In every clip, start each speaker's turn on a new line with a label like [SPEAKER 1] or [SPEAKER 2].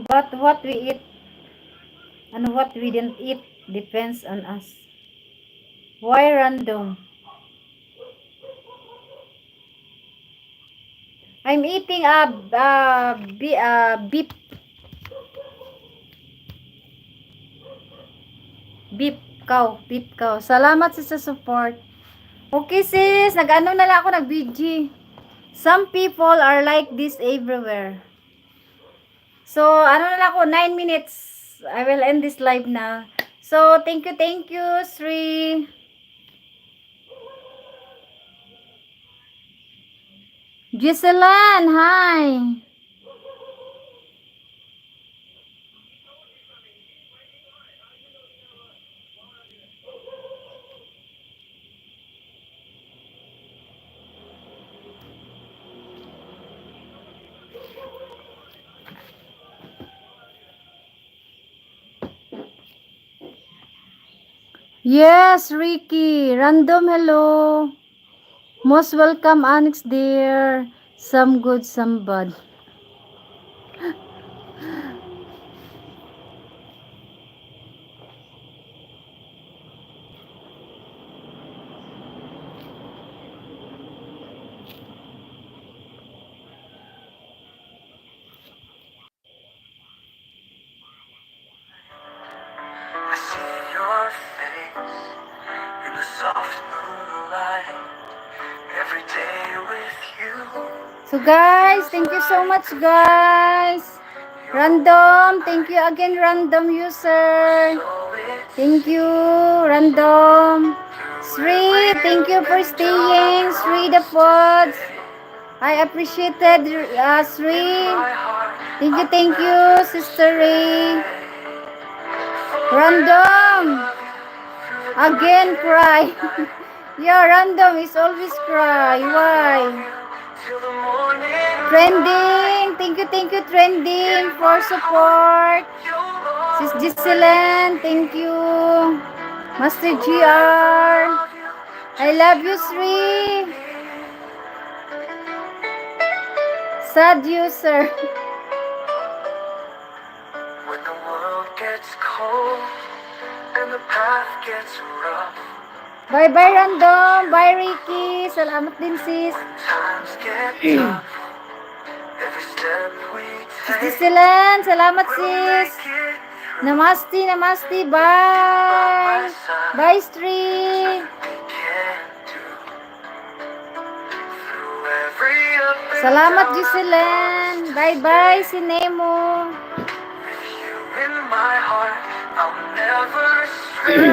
[SPEAKER 1] But what we eat and what we didn't eat depends on us. Why random? I'm eating beef cow. Salamat sa support. Okay sis, nag-ano na lang ako, nag-BG. Some people are like this everywhere. So, ano na lang ako, 9 minutes. I will end this live now. So, thank you, Sri. Giselan, hi. Yes, Ricky. Random, hello. Most welcome, Onyx dear. Some good, some bad. I see your face in the soft moonlight every day with you. So guys, thank you so much guys. Random, thank you again random user. Thank you random. Sri, thank you for staying. Sri the pods. I appreciated Sri. Thank you, Sister Ray. Random. Again cry. Yeah, random is always cry. Why? Trending. Thank you, Trending, for support. Sis Giselan, thank you. Master GR. I love you, Sri. Sad user. When the world gets cold and the path gets rough. Bye random. Bye Ricky. Salamat din sis. Times get tough. Every step we take. Sis Silan, salamat sis. Namaste. Bye. Bye Sri. Salamat Giselan. Bye si Nemo. With you in my heart, I'll never stray.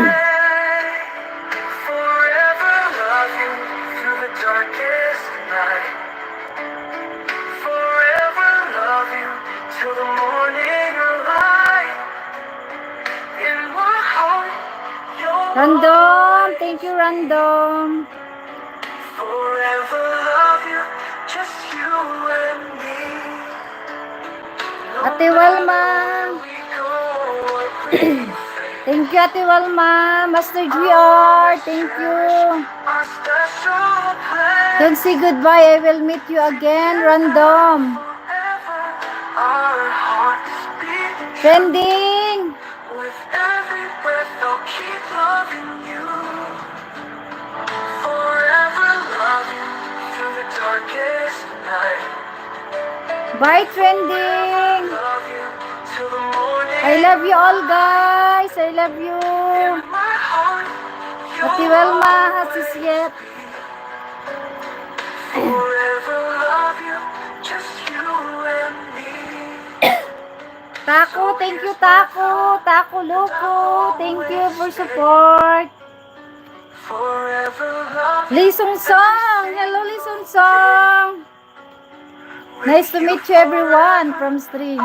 [SPEAKER 1] Forever love you through the darkest night. Forever love you till the morning light. In my heart, you're Random, thank you Random. Forever love you, just you and me. Ate Walma. Thank you Ate Walma. Master GR, thank you. Don't say goodbye, I will meet you again. Random. Trending. With every breath I'll keep loving you. Forever love you through the darkest night. Bye Trending. I love you all guys. I love you. Ate Welma Hasisyet. Forever love you, just you and me. Taco, thank you Taco. Taco Loco, thank you for support. Lisong Song, hello Lisong Song. Nice to meet you everyone from stream.